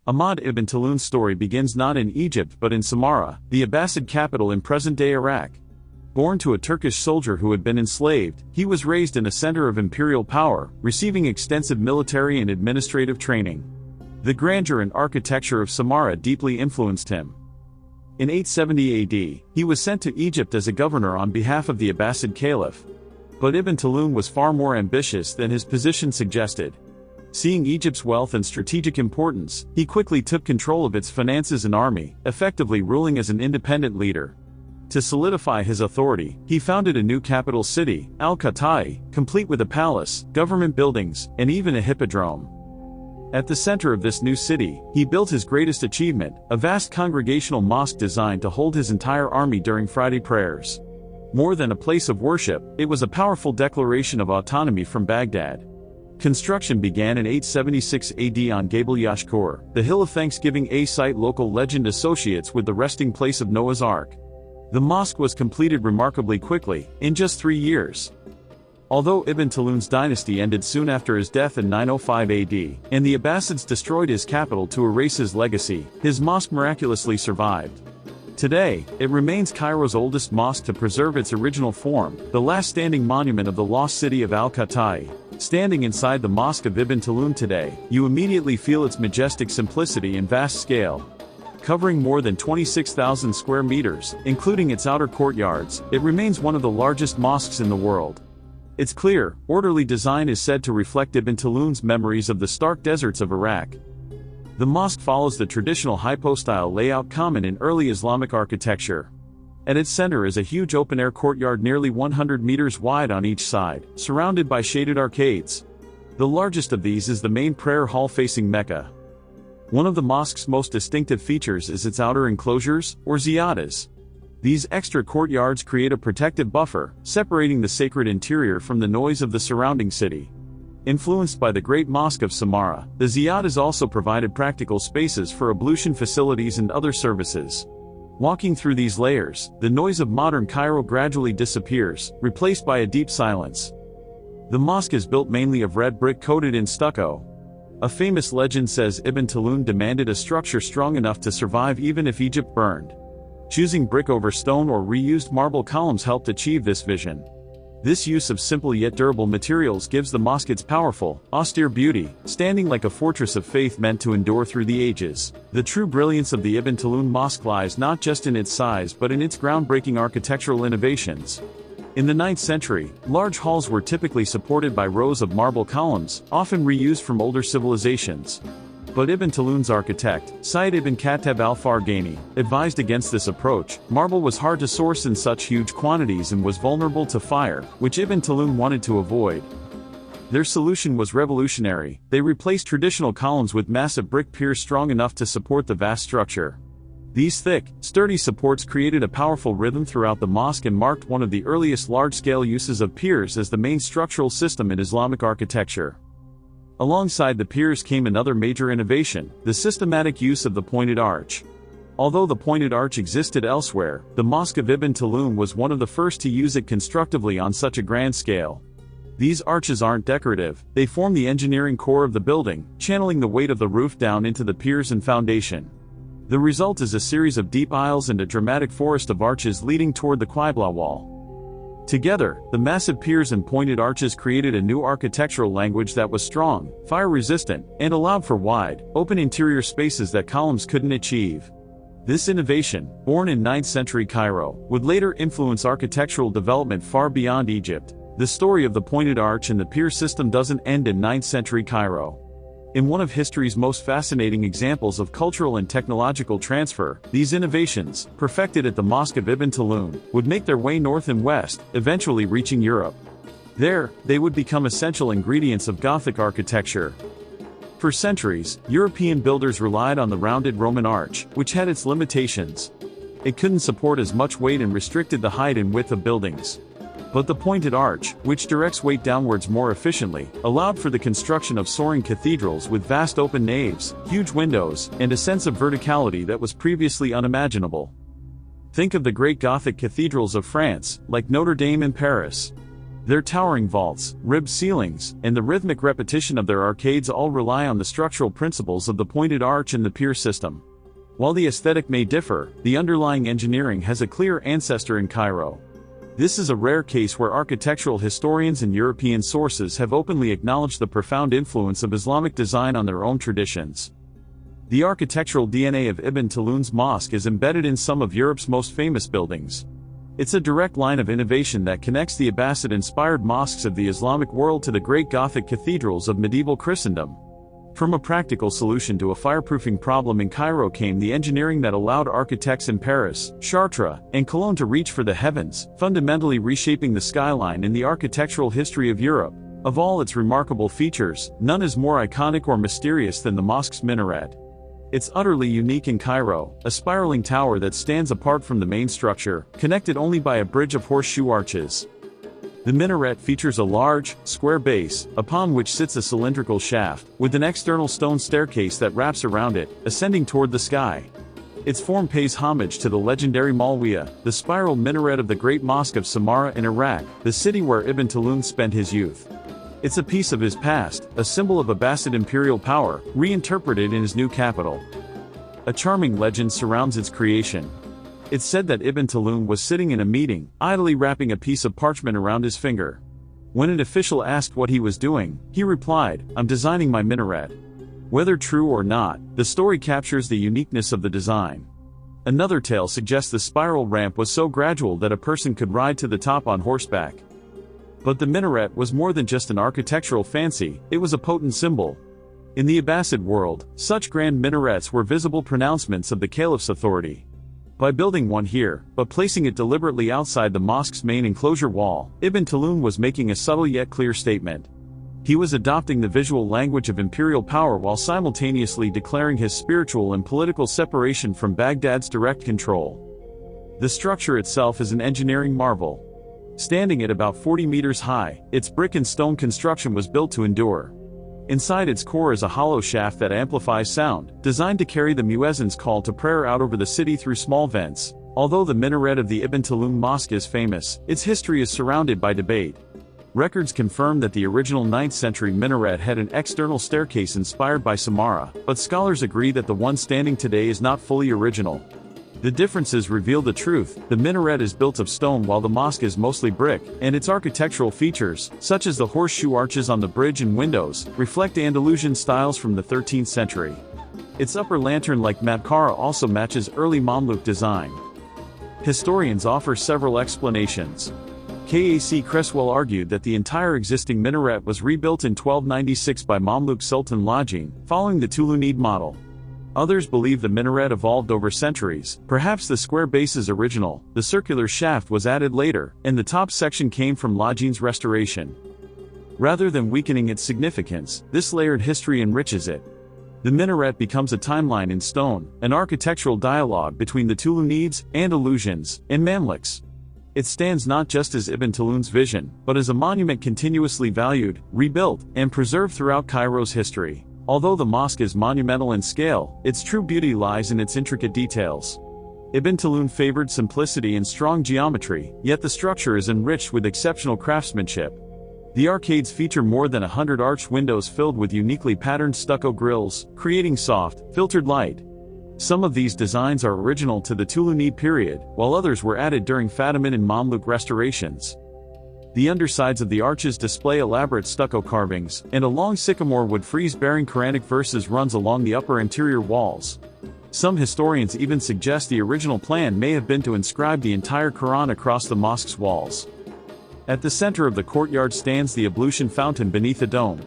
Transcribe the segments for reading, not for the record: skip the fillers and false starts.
Ahmad ibn Tulun's story begins not in Egypt but in Samarra, the Abbasid capital in present-day Iraq. Born to a Turkish soldier who had been enslaved, he was raised in a center of imperial power, receiving extensive military and administrative training. The grandeur and architecture of Samarra deeply influenced him. In 870 AD, he was sent to Egypt as a governor on behalf of the Abbasid Caliph. But Ibn Tulun was far more ambitious than his position suggested. Seeing Egypt's wealth and strategic importance, he quickly took control of its finances and army, effectively ruling as an independent leader. To solidify his authority, he founded a new capital city, Al-Qatai, complete with a palace, government buildings, and even a hippodrome. At the center of this new city, he built his greatest achievement, a vast congregational mosque designed to hold his entire army during Friday prayers. More than a place of worship, it was a powerful declaration of autonomy from Baghdad. Construction began in 876 AD on Gabel Yashkur, the Hill of Thanksgiving, a site local legend associates with the resting place of Noah's Ark. The mosque was completed remarkably quickly, in just 3 years. Although Ibn Tulun's dynasty ended soon after his death in 905 AD, and the Abbasids destroyed his capital to erase his legacy, his mosque miraculously survived. Today, it remains Cairo's oldest mosque to preserve its original form, the last standing monument of the lost city of Al-Qatai. Standing inside the Mosque of Ibn Tulun today, you immediately feel its majestic simplicity and vast scale. Covering more than 26,000 square meters, including its outer courtyards, it remains one of the largest mosques in the world. Its clear, orderly design is said to reflect Ibn Tulun's memories of the stark deserts of Iraq. The mosque follows the traditional hypostyle layout common in early Islamic architecture. At its center is a huge open-air courtyard nearly 100 meters wide on each side, surrounded by shaded arcades. The largest of these is the main prayer hall facing Mecca. One of the mosque's most distinctive features is its outer enclosures, or ziyadas. These extra courtyards create a protective buffer, separating the sacred interior from the noise of the surrounding city. Influenced by the Great Mosque of Samarra, the ziyadas also provided practical spaces for ablution facilities and other services. Walking through these layers, the noise of modern Cairo gradually disappears, replaced by a deep silence. The mosque is built mainly of red brick coated in stucco. A famous legend says Ibn Tulun demanded a structure strong enough to survive even if Egypt burned. Choosing brick over stone or reused marble columns helped achieve this vision. This use of simple yet durable materials gives the mosque its powerful, austere beauty, standing like a fortress of faith meant to endure through the ages. The true brilliance of the Ibn Tulun Mosque lies not just in its size but in its groundbreaking architectural innovations. In the 9th century, large halls were typically supported by rows of marble columns, often reused from older civilizations. But Ibn Tulun's architect, Sayyid ibn Khattab al-Farghani, advised against this approach. Marble was hard to source in such huge quantities and was vulnerable to fire, which Ibn Tulun wanted to avoid. Their solution was revolutionary. They replaced traditional columns with massive brick piers strong enough to support the vast structure. These thick, sturdy supports created a powerful rhythm throughout the mosque and marked one of the earliest large-scale uses of piers as the main structural system in Islamic architecture. Alongside the piers came another major innovation, the systematic use of the pointed arch. Although the pointed arch existed elsewhere, the Mosque of Ibn Tulun was one of the first to use it constructively on such a grand scale. These arches aren't decorative, they form the engineering core of the building, channeling the weight of the roof down into the piers and foundation. The result is a series of deep aisles and a dramatic forest of arches leading toward the Qibla wall. Together, the massive piers and pointed arches created a new architectural language that was strong, fire-resistant, and allowed for wide, open interior spaces that columns couldn't achieve. This innovation, born in 9th century Cairo, would later influence architectural development far beyond Egypt. The story of the pointed arch and the pier system doesn't end in 9th century Cairo. In one of history's most fascinating examples of cultural and technological transfer, these innovations, perfected at the Mosque of Ibn Tulun, would make their way north and west, eventually reaching Europe. There, they would become essential ingredients of Gothic architecture. For centuries, European builders relied on the rounded Roman arch, which had its limitations. It couldn't support as much weight and restricted the height and width of buildings. But the pointed arch, which directs weight downwards more efficiently, allowed for the construction of soaring cathedrals with vast open naves, huge windows, and a sense of verticality that was previously unimaginable. Think of the great Gothic cathedrals of France, like Notre Dame in Paris. Their towering vaults, ribbed ceilings, and the rhythmic repetition of their arcades all rely on the structural principles of the pointed arch and the pier system. While the aesthetic may differ, the underlying engineering has a clear ancestor in Cairo. This is a rare case where architectural historians and European sources have openly acknowledged the profound influence of Islamic design on their own traditions. The architectural DNA of Ibn Tulun's mosque is embedded in some of Europe's most famous buildings. It's a direct line of innovation that connects the Abbasid-inspired mosques of the Islamic world to the great Gothic cathedrals of medieval Christendom. From a practical solution to a fireproofing problem in Cairo came the engineering that allowed architects in Paris, Chartres, and Cologne to reach for the heavens, fundamentally reshaping the skyline in the architectural history of Europe. Of all its remarkable features, none is more iconic or mysterious than the mosque's minaret. It's utterly unique in Cairo, a spiraling tower that stands apart from the main structure, connected only by a bridge of horseshoe arches. The minaret features a large, square base, upon which sits a cylindrical shaft, with an external stone staircase that wraps around it, ascending toward the sky. Its form pays homage to the legendary Malwiya, the spiral minaret of the Great Mosque of Samarra in Iraq, the city where Ibn Tulun spent his youth. It's a piece of his past, a symbol of Abbasid imperial power, reinterpreted in his new capital. A charming legend surrounds its creation. It's said that Ibn Tulun was sitting in a meeting, idly wrapping a piece of parchment around his finger. When an official asked what he was doing, he replied, "I'm designing my minaret." Whether true or not, the story captures the uniqueness of the design. Another tale suggests the spiral ramp was so gradual that a person could ride to the top on horseback. But the minaret was more than just an architectural fancy, it was a potent symbol. In the Abbasid world, such grand minarets were visible pronouncements of the caliph's authority. By building one here, but placing it deliberately outside the mosque's main enclosure wall, Ibn Tulun was making a subtle yet clear statement. He was adopting the visual language of imperial power while simultaneously declaring his spiritual and political separation from Baghdad's direct control. The structure itself is an engineering marvel. Standing at about 40 meters high, its brick and stone construction was built to endure. Inside its core is a hollow shaft that amplifies sound, designed to carry the muezzin's call to prayer out over the city through small vents. Although the minaret of the Ibn Tulun Mosque is famous, its history is surrounded by debate. Records confirm that the original 9th century minaret had an external staircase inspired by Samarra, but scholars agree that the one standing today is not fully original. The differences reveal the truth: the minaret is built of stone while the mosque is mostly brick, and its architectural features, such as the horseshoe arches on the bridge and windows, reflect Andalusian styles from the 13th century. Its upper lantern-like mabkara also matches early Mamluk design. Historians offer several explanations. Kac Creswell argued that the entire existing minaret was rebuilt in 1296 by Mamluk Sultan Lajin, following the Tulunid model. Others believe the minaret evolved over centuries. Perhaps the square base is original, the circular shaft was added later, and the top section came from Lajin's restoration. Rather than weakening its significance, this layered history enriches it. The minaret becomes a timeline in stone, an architectural dialogue between the Tulunids, Andalusians, and Mamluks. It stands not just as Ibn Tulun's vision, but as a monument continuously valued, rebuilt, and preserved throughout Cairo's history. Although the mosque is monumental in scale, its true beauty lies in its intricate details. Ibn Tulun favored simplicity and strong geometry, yet the structure is enriched with exceptional craftsmanship. The arcades feature more than 100 arched windows filled with uniquely patterned stucco grilles, creating soft, filtered light. Some of these designs are original to the Tulunid period, while others were added during Fatimid and Mamluk restorations. The undersides of the arches display elaborate stucco carvings, and a long sycamore wood frieze bearing Quranic verses runs along the upper interior walls. Some historians even suggest the original plan may have been to inscribe the entire Quran across the mosque's walls. At the center of the courtyard stands the ablution fountain beneath a dome.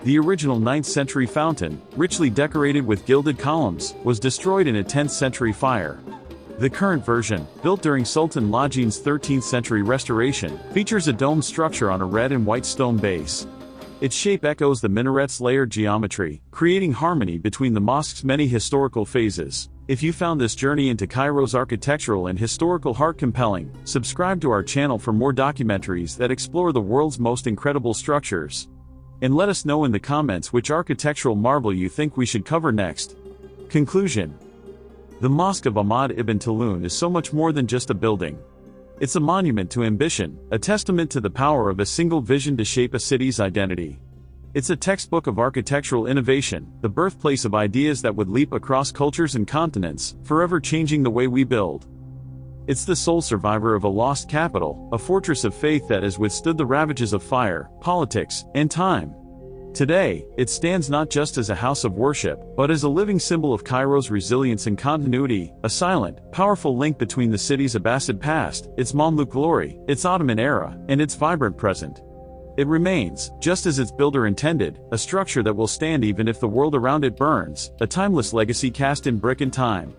The original 9th century fountain, richly decorated with gilded columns, was destroyed in a 10th century fire. The current version, built during Sultan Lajin's 13th century restoration, features a dome structure on a red and white stone base. Its shape echoes the minaret's layered geometry, creating harmony between the mosque's many historical phases. If you found this journey into Cairo's architectural and historical heart compelling, subscribe to our channel for more documentaries that explore the world's most incredible structures. And let us know in the comments which architectural marvel you think we should cover next. Conclusion. The Mosque of Ahmad Ibn Tulun is so much more than just a building. It's a monument to ambition, a testament to the power of a single vision to shape a city's identity. It's a textbook of architectural innovation, the birthplace of ideas that would leap across cultures and continents, forever changing the way we build. It's the sole survivor of a lost capital, a fortress of faith that has withstood the ravages of fire, politics, and time. Today, it stands not just as a house of worship, but as a living symbol of Cairo's resilience and continuity, a silent, powerful link between the city's Abbasid past, its Mamluk glory, its Ottoman era, and its vibrant present. It remains, just as its builder intended, a structure that will stand even if the world around it burns, a timeless legacy cast in brick and time.